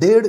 1.5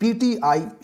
PTI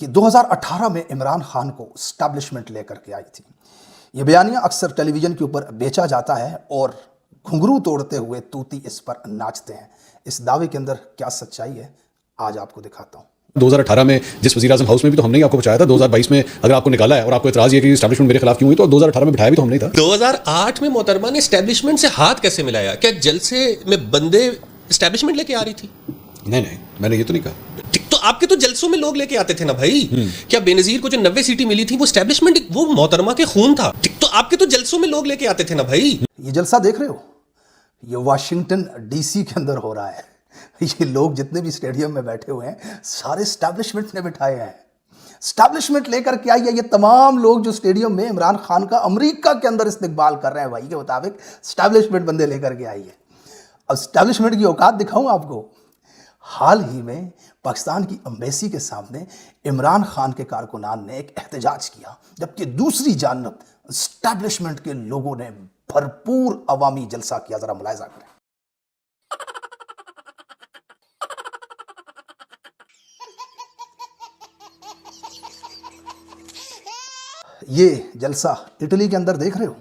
کہ 2018 میں عمران خان کو اسٹیبلشمنٹ لے کر کے آئی تھی. یہ بیانیہ اکثر ٹیلی ویژن کے اوپر بیچا جاتا ہے اور گھنگرو توڑتے ہوئے طوطی اس پر ناچتے ہیں. اس دعوے کے اندر کیا سچائی ہے آج آپ کو دکھاتا ہوں. 2018 میں جس وزیر اعظم ہاؤس میں بھی تو ہم نے ہی آپ کو بچایا تھا. 2022 میں اگر آپ کو نکالا ہے اور آپ کو اعتراض یہ کہ اسٹیبلشمنٹ میرے خلاف کیوں ہوئی, تو 2018 میں بٹھایا بھی تو ہم نہیں تھا. 2008 میں محترمہ نے اسٹیبلشمنٹ سے ہاتھ کیسے ملایا؟ کیا جلسے میں بندے اسٹیبلشمنٹ لے کے آ رہی تھی؟ نہیں, میں نے یہ تو نہیں کہا. تو آپ کے تو جلسوں میں لوگ لے کے آتے تھے نا بھائی. کیا بے نظیر کو جو 90 سیٹیں ملی تھی وہ اسٹیبلشمنٹ, وہ محترمہ کے خون تھا. تو آپ کے تو جلسوں میں لوگ لے کے آتے تھے نا بھائی. یہ جلسہ دیکھ رہے ہو, یہ واشنگٹن ڈی سی کے اندر ہو رہا ہے. یہ لوگ جتنے بھی اسٹیڈیم میں بیٹھے ہوئے ہیں سارے اسٹیبلشمنٹ نے بٹھائے ہیں. اسٹیبلشمنٹ لے کر کے آئی ہے. یہ تمام لوگ جو اسٹیڈیم میں عمران خان کا امریکہ کے اندر استقبال کر رہے ہیں بھائی کے مطابق اسٹیبلشمنٹ بندے لے کر کے آئی ہے. اب اسٹیبلشمنٹ کی اوقات دکھاؤں آپ کو. حال ہی میں پاکستان کی امبیسی کے سامنے عمران خان کے کارکنان نے ایک احتجاج کیا, جبکہ دوسری جانب اسٹیبلشمنٹ کے لوگوں نے بھرپور عوامی جلسہ کیا. ذرا ملاحظہ کریں. یہ جلسہ اٹلی کے اندر دیکھ رہے ہو,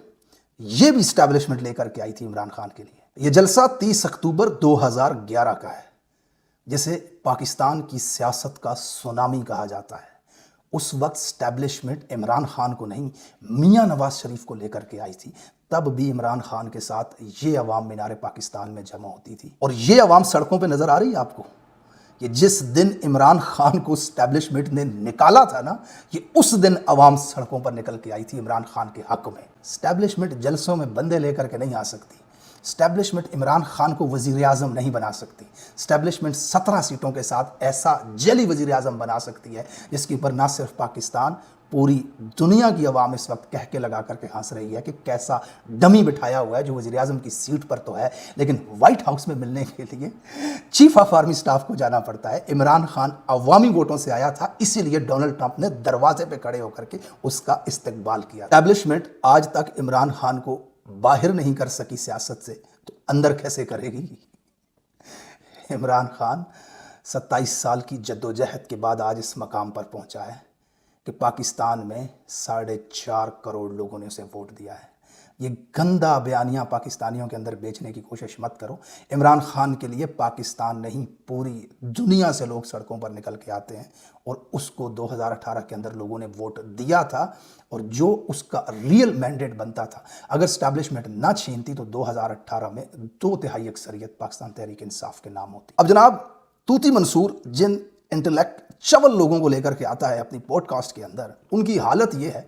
یہ بھی اسٹیبلشمنٹ لے کر کے آئی تھی عمران خان کے لیے. یہ جلسہ 30 اکتوبر 2011 کا ہے, جسے پاکستان کی سیاست کا سونامی کہا جاتا ہے. اس وقت اسٹیبلشمنٹ عمران خان کو نہیں میاں نواز شریف کو لے کر کے آئی تھی. تب بھی عمران خان کے ساتھ یہ عوام مینار پاکستان میں جمع ہوتی تھی, اور یہ عوام سڑکوں پہ نظر آ رہی ہے آپ کو. یہ جس دن عمران خان کو اسٹیبلشمنٹ نے نکالا تھا نا, یہ اس دن عوام سڑکوں پر نکل کے آئی تھی عمران خان کے حق میں. اسٹیبلشمنٹ جلسوں میں بندے لے کر کے نہیں آ سکتی. اسٹیبلشمنٹ عمران خان کو وزیر اعظم نہیں بنا سکتی. اسٹیبلشمنٹ 17 سیٹوں کے ساتھ ایسا جعلی وزیر اعظم بنا سکتی ہے جس کے اوپر نہ صرف پاکستان, پوری دنیا کی عوام اس وقت کہہ کے لگا کر کے ہنس رہی ہے کہ کیسا ڈمی بٹھایا ہوا ہے جو وزیر اعظم کی سیٹ پر تو ہے, لیکن وائٹ ہاؤس میں ملنے کے لیے چیف آف آرمی سٹاف کو جانا پڑتا ہے. عمران خان عوامی ووٹوں سے آیا تھا, اسی لیے ڈونلڈ ٹرمپ نے دروازے پہ کھڑے ہو کر کے اس کا استقبال کیا. اسٹیبلشمنٹ آج تک عمران خان کو باہر نہیں کر سکی سیاست سے, تو اندر کیسے کرے گی. عمران خان 27 سال کی جدوجہد کے بعد آج اس مقام پر پہنچا ہے کہ پاکستان میں 4.5 کروڑ لوگوں نے اسے ووٹ دیا ہے. یہ گندا بیانیہ پاکستانیوں کے اندر بیچنے کی کوشش مت کرو. عمران خان کے لیے پاکستان نہیں پوری دنیا سے لوگ سڑکوں پر نکل کے آتے ہیں, اور اس کو 2018 کے اندر لوگوں نے ووٹ دیا تھا, اور جو اس کا ریئل مینڈیٹ بنتا تھا, اگر اسٹیبلشمنٹ نہ چھینتی تو 2018 میں 2/3 اکثریت پاکستان تحریک انصاف کے نام ہوتی. اب جناب, طوطی منصور جن انٹلیکٹ چول لوگوں کو لے کر کے آتا ہے اپنی پوڈ کاسٹ کے اندر, ان کی حالت یہ ہے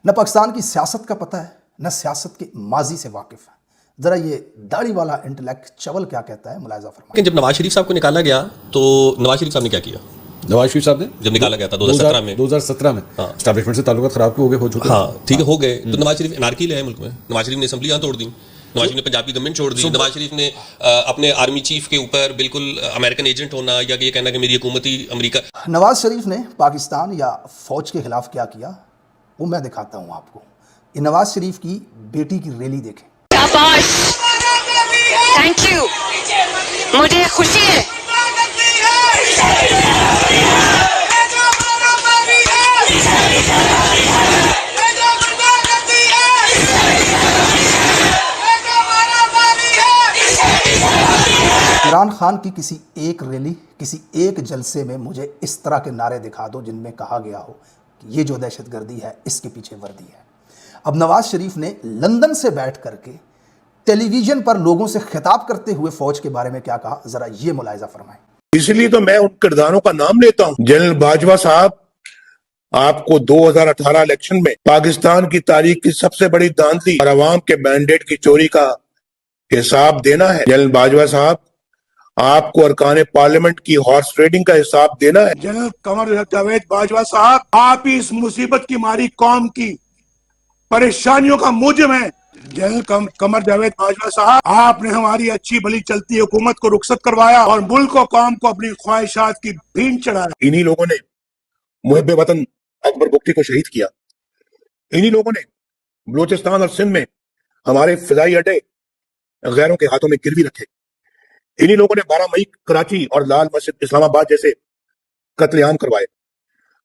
نہ پاکستان کی سیاست کا پتہ ہے نہ سیاست کے ماضی سے واقف ہے. ذرا یہ داڑھی والا انٹلیکٹ چول کیا کہتا ہے ملاحظہ فرمائیں. لیکن جب نواز شریف صاحب کو نکالا گیا تو نواز شریف صاحب نے کیا کیا؟ نواز شریف صاحب نے جب نکالا گیا تھا 2017 میں اسٹیبلشمنٹ سے تعلقات خراب ہو گئے, ہاں ٹھیک ہے, ہو گئے. تو نواز شریف انارکی لے ملک میں. نواز شریف نے اسمبلیاں توڑ دی, نواز شریف نے پنجاب کی گورنمنٹ چھوڑ دی, نواز شریف نے اپنے آرمی چیف کے اوپر بالکل امریکن ایجنٹ ہونا یا یہ کہنا کہ میری حکومت ہی امریکہ. نواز شریف نے پاکستان یا فوج کے خلاف کیا کیا وہ میں دکھاتا ہوں آپ کو. یہ نواز شریف کی بیٹی کی ریلی دیکھیں. تھینک یو, مجھے خوشی ہے. عمران خان کی کسی ایک ریلی, کسی ایک جلسے میں مجھے اس طرح کے نعرے دکھا دو جن میں کہا گیا ہو کہ یہ جو دہشت گردی ہے اس کے پیچھے وردی ہے. اب نواز شریف نے لندن سے بیٹھ کر کے ٹیلی ویژن پر لوگوں سے خطاب کرتے ہوئے فوج کے بارے میں کیا کہا, ذرا یہ ملاحظہ فرمائیں. اس لیے تو میں ان کرداروں کا نام لیتا ہوں. جنرل باجوہ صاحب, آپ کو 2018 الیکشن میں پاکستان کی تاریخ کی سب سے بڑی دھاندلی اور عوام کے مینڈیٹ کی چوری کا حساب دینا ہے. جنرل باجوہ صاحب, آپ کو ارکان پارلیمنٹ کی ہارس ٹریڈنگ کا حساب دینا ہے. جنرل قمر جاوید باجوہ صاحب, آپ ہی اس مصیبت کی ماری قوم کی پریشانیوں کا موجب ہیں. جنرل قمر جاوید باجوہ صاحب, آپ نے ہماری اچھی بھلی چلتی حکومت کو رخصت کروایا اور ملک و قوم کو اپنی خواہشات کی بھینٹ چڑھایا. انہی لوگوں نے محب وطن اکبر بگٹی کو شہید کیا. انہی لوگوں نے بلوچستان اور سندھ میں ہمارے فضائی اڈے غیروں کے ہاتھوں میں گروی رکھے. انہی لوگوں نے 12 مئی کراچی اور لال مسجد اسلام آباد جیسے قتل عام کروائے.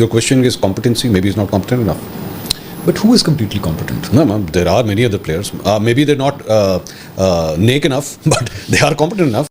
your question is competency, maybe he's not competent enough. But who is completely competent? No, ma'am, there are many other players. Maybe they're not naked enough, but they are competent enough.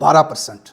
12%,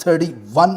31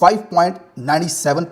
5.97,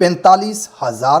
45,000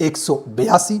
182,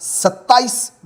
27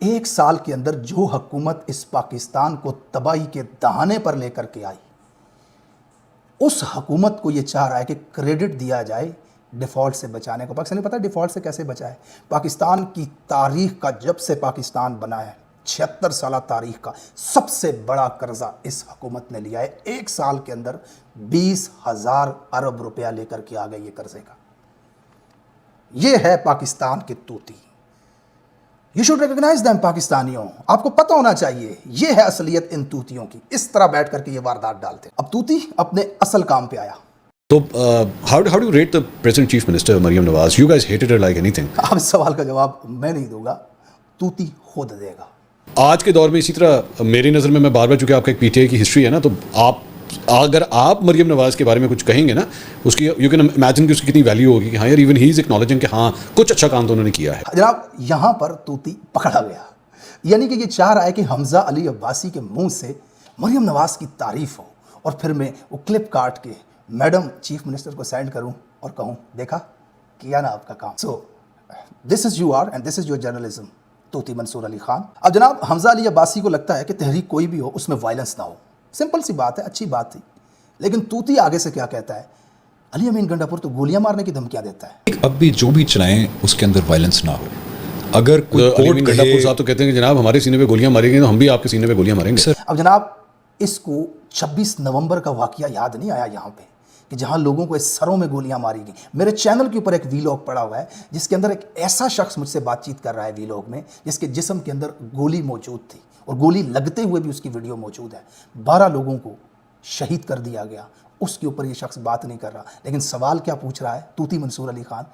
ایک سال کے اندر جو حکومت اس پاکستان کو تباہی کے دہانے پر لے کر کے آئی، اس حکومت کو یہ چاہ رہا ہے کہ کریڈٹ دیا جائے ڈیفالٹ سے بچانے کو۔ پاکستان پتہ ہے ڈیفالٹ سے کیسے بچا ہے؟ پاکستان کی تاریخ کا، جب سے پاکستان بنا ہے 76 سالہ تاریخ کا سب سے بڑا قرضہ اس حکومت نے لیا ہے۔ ایک سال کے اندر 20,000 ارب روپیہ لے کر کے آ گئی یہ قرضے کا۔ یہ ہے پاکستان کے طوطی۔ یو شوڈ ریکگنائز دیم پاکستانیوں، آپ کو پتہ ہونا چاہیے یہ ہے اصلیت ان طوطیوں کی، اس طرح بیٹھ کر کے یہ واردات ڈالتے۔ اب طوطی اپنے اصل کام پہ آیا۔ So, how do you rate the President Chief Minister Maryam Nawaz? You guys hated her like anything. اب اس سوال کا جواب میں نہیں دوں گا، طوطی خود دے گا۔ آج کے دور میں اسی طرح میری نظر میں بار بار، چونکہ آپ کا ایک پی ٹی آئی کی ہسٹری ہے نا، تو اگر آپ مریم نواز کے بارے میں کچھ کہیں گے نا، اس کی یو کین امیجن کہ اس کی کتنی ویلیو ہوگی کہ ہاں یار، ایون ہی از اکنالجنگ کہ ہاں کچھ اچھا کام تو انہوں نے کیا ہے۔ جناب یہاں پر طوطی پکڑا گیا، یعنی کہ یہ چاہ رہا ہے کہ حمزہ علی عباسی کے منہ سے مریم نواز کی تعریف ہو، اور پھر میں وہ کلپ کاٹ کے میڈم چیف منسٹر کو سینڈ کروں اور کہوں دیکھا کیا نا آپ کا کام۔ So this is you are and this is your journalism, Tooti Mansoor Ali Khan. اب جناب حمزہ علی عباسی کو لگتا ہے کہ تحریک کوئی بھی ہو اس میں وائلنس نہ ہو، سمپل سی بات ہے، اچھی بات تھی، لیکن طوطی آگے سے کیا کہتا ہے؟ علی امین گنڈا پور تو گولیاں مارنے کی دھمکیاں دیتا ہے۔ اب بھی جو بھی چلائیں اس کے اندر وائلنس نہ ہو۔ اگر کوئی کورٹ کہے صاحب تو کہتے ہیں کہ جناب ہمارے سینے پہ گولیاں ماریں گے تو ہم بھی آپ کے سینے پہ گولیاں ماریں گے۔ اب جناب اس کو 26 نومبر کا واقعہ یاد نہیں آیا یہاں پہ کہ جہاں لوگوں کو اس سروں میں گولیاں ماری گئیں؟ میرے چینل کے اوپر ایک ویلاگ پڑا ہوا ہے جس کے اندر ایک ایسا شخص مجھ سے بات چیت کر رہا ہے ویلاگ میں، جس کے جسم کے اندر گولی موجود تھی اور گولی لگتے ہوئے بھی اس کی ویڈیو موجود ہے۔ 12 لوگوں کو شہید کر دیا گیا، اس کے اوپر یہ شخص بات نہیں کر رہا، لیکن سوال کیا پوچھ رہا ہے طوطی منصور علی خان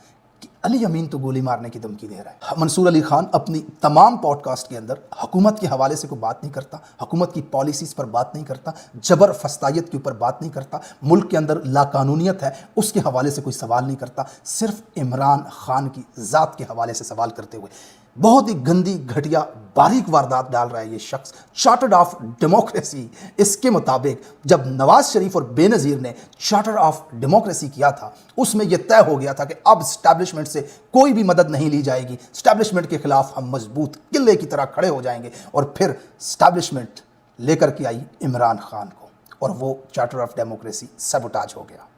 کہ علی امین تو گولی مارنے کی دھمکی دے رہا ہے۔ منصور علی خان اپنی تمام پوڈ کاسٹ کے اندر حکومت کے حوالے سے کوئی بات نہیں کرتا، حکومت کی پالیسیز پر بات نہیں کرتا، جبر فسطائیت کے اوپر بات نہیں کرتا، ملک کے اندر لاقانونیت ہے اس کے حوالے سے کوئی سوال نہیں کرتا، صرف عمران خان کی ذات کے حوالے سے سوال کرتے ہوئے بہت ہی گندی گھٹیا باریک واردات ڈال رہا ہے یہ شخص۔ چارٹرڈ آف ڈیموکریسی، اس کے مطابق جب نواز شریف اور بے نظیر نے چارٹر آف ڈیموکریسی کیا تھا، اس میں یہ طے ہو گیا تھا کہ اب اسٹیبلشمنٹ سے کوئی بھی مدد نہیں لی جائے گی، اسٹیبلشمنٹ کے خلاف ہم مضبوط قلعے کی طرح کھڑے ہو جائیں گے، اور پھر اسٹیبلشمنٹ لے کر کے آئی عمران خان کو، اور وہ چارٹر آف ڈیموکریسی سیبوٹاج ہو گیا۔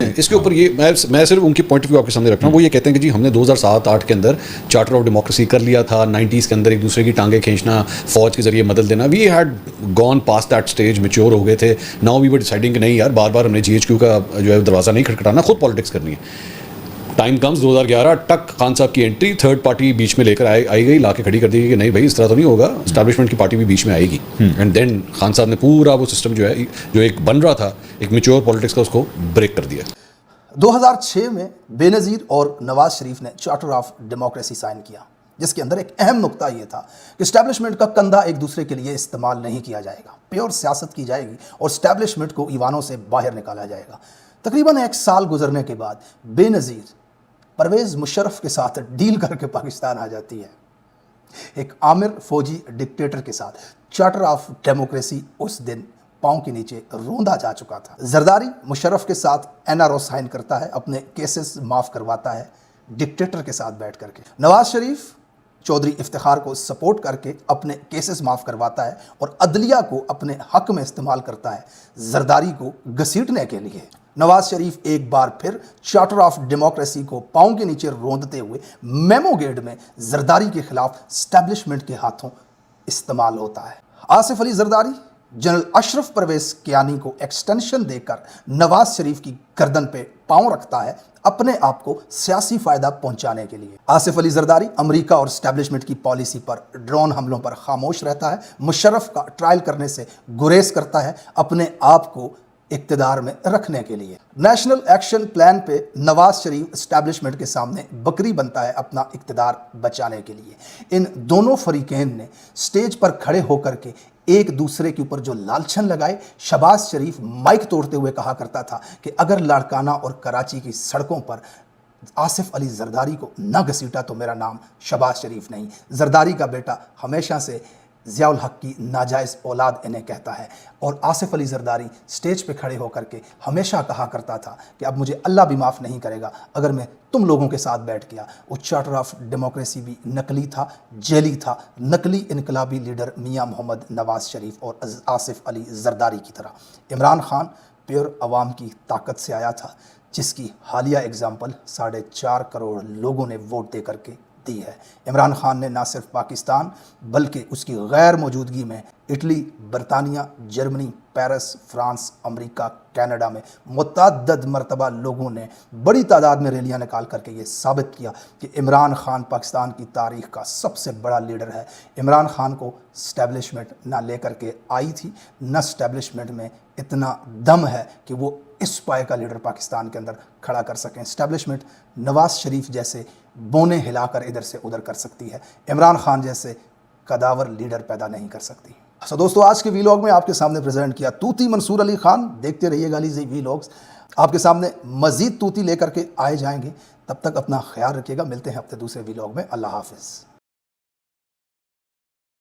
اس کے اوپر یہ میں صرف ان کی پوائنٹ آف ویو آپ کے سامنے رکھ رہا ہوں۔ وہ یہ کہتے ہیں کہ جی ہم نے 2007-8 کے اندر چارٹر آف ڈیموکریسی کر لیا تھا، 90s کے اندر ایک دوسرے کی ٹانگیں کھینچنا، فوج کے ذریعے مدد دینا، we had gone past that stage, mature ہو گئے تھے۔ ناؤ وی ور ڈیسائڈنگ کہ نہیں یار، بار بار ہم نے GHQ کا جو ہے دروازہ نہیں کھٹکھٹانا، خود پالیٹکس کرنی ہے۔ ٹائم کمز 2011 ٹک خان صاحب کی انٹری، تھرڈ پارٹی بیچ میں لے کر آئی گئی، لا کے کھڑی کر دی گئی کہ نہیں بھائی اس طرح تو نہیں ہوگا، اسٹیبلشمنٹ کی پارٹی بھی بیچ میں آئے گی۔ اینڈ دین خان صاحب نے پورا وہ سسٹم جو ہے جو ایک بن رہا تھا ایک میچور پالیٹکس کا، اس کو بریک کر دیا۔ 2006 میں بے نظیر اور نواز شریف نے چارٹر آف ڈیموکریسی سائن کیا، جس کے اندر ایک اہم نقطہ یہ تھا کہ اسٹیبلشمنٹ کا کندھا ایک دوسرے کے لیے استعمال نہیں کیا جائے گا، پیور سیاست کی جائے گی اور اسٹیبلشمنٹ کو ایوانوں سے باہر نکالا جائے گا۔ تقریباً 1 سال گزرنے کے بعد بے نظیر پرویز مشرف کے ساتھ ڈیل کر کے پاکستان آ جاتی ہے، ایک عامر فوجی ڈکٹیٹر کے ساتھ۔ چارٹر آف ڈیموکریسی اس دن پاؤں کے نیچے روندا جا چکا تھا۔ زرداری مشرف کے ساتھ NRO سائن کرتا ہے، اپنے کیسز معاف کرواتا ہے ڈکٹیٹر کے ساتھ بیٹھ کر کے۔ نواز شریف چودھری افتخار کو سپورٹ کر کے اپنے کیسز معاف کرواتا ہے اور عدلیہ کو اپنے حق میں استعمال کرتا ہے زرداری کو گھسیٹنے کے لیے۔ نواز شریف ایک بار پھر چارٹر آف ڈیموکریسی کو پاؤں کے نیچے روندتے ہوئے میمو گیٹ میں زرداری کے خلاف اسٹیبلشمنٹ کے ہاتھوں استعمال ہوتا ہے۔ آصف علی زرداری جنرل اشرف پرویز کیانی کو ایکسٹینشن دے کر نواز شریف کی گردن پہ پاؤں رکھتا ہے اپنے آپ کو سیاسی فائدہ پہنچانے کے لیے۔ آصف علی زرداری امریکہ اور اسٹیبلشمنٹ کی پالیسی پر، ڈرون حملوں پر خاموش رہتا ہے، مشرف کا ٹرائل کرنے سے گریز کرتا ہے اپنے آپ کو اقتدار میں رکھنے کے لیے۔ نیشنل ایکشن پلان پہ نواز شریف اسٹیبلشمنٹ کے سامنے بکری بنتا ہے اپنا اقتدار بچانے کے لیے۔ ان دونوں فریقین نے سٹیج پر کھڑے ہو کر کے ایک دوسرے کے اوپر جو لالچن لگائے۔ شہباز شریف مائک توڑتے ہوئے کہا کرتا تھا کہ اگر لاڑکانہ اور کراچی کی سڑکوں پر آصف علی زرداری کو نہ گھسیٹا تو میرا نام شہباز شریف نہیں۔ زرداری کا بیٹا ہمیشہ سے ضیاء الحق کی ناجائز اولاد انہیں کہتا ہے. اور آصف علی زرداری سٹیج پہ کھڑے ہو کر کے ہمیشہ کہا کرتا تھا کہ اب مجھے اللہ بھی معاف نہیں کرے گا اگر میں تم لوگوں کے ساتھ بیٹھ گیا. وہ چارٹر آف ڈیموکریسی بھی نقلی تھا, جیلی تھا, نقلی انقلابی لیڈر میاں محمد نواز شریف اور آصف علی زرداری کی طرح. عمران خان پیور عوام کی طاقت سے آیا تھا, جس کی حالیہ اگزامپل 4.5 کروڑ لوگوں نے ووٹ دے کر کے دی ہے. عمران خان نے نہ صرف پاکستان بلکہ اس کی غیر موجودگی میں اٹلی, برطانیہ, جرمنی, پیرس, فرانس, امریکہ, کینیڈا میں متعدد مرتبہ لوگوں نے بڑی تعداد میں ریلیاں نکال کر کے یہ ثابت کیا کہ عمران خان پاکستان کی تاریخ کا سب سے بڑا لیڈر ہے. عمران خان کو اسٹیبلشمنٹ نہ لے کر کے آئی تھی, نہ اسٹیبلشمنٹ میں اتنا دم ہے کہ وہ اس پائے کا لیڈر پاکستان کے اندر کھڑا کر سکیں. اسٹیبلشمنٹ نواز شریف جیسے بونے ہلا کر ادھر سے ادھر کر سکتی ہے, عمران خان جیسے قداور لیڈر پیدا نہیں کر سکتی. اچھا دوستو, آج کے ویلاگ میں آپ کے سامنے پریزنٹ کیا طوطی منصور علی خان. دیکھتے رہیے گا علی زی ویلاگز, آپ کے سامنے مزید طوطی لے کر کے آئے جائیں گے. تب تک اپنا خیال رکھیے گا, ملتے ہیں ہفتے دوسرے ویلاگ میں. اللہ حافظ.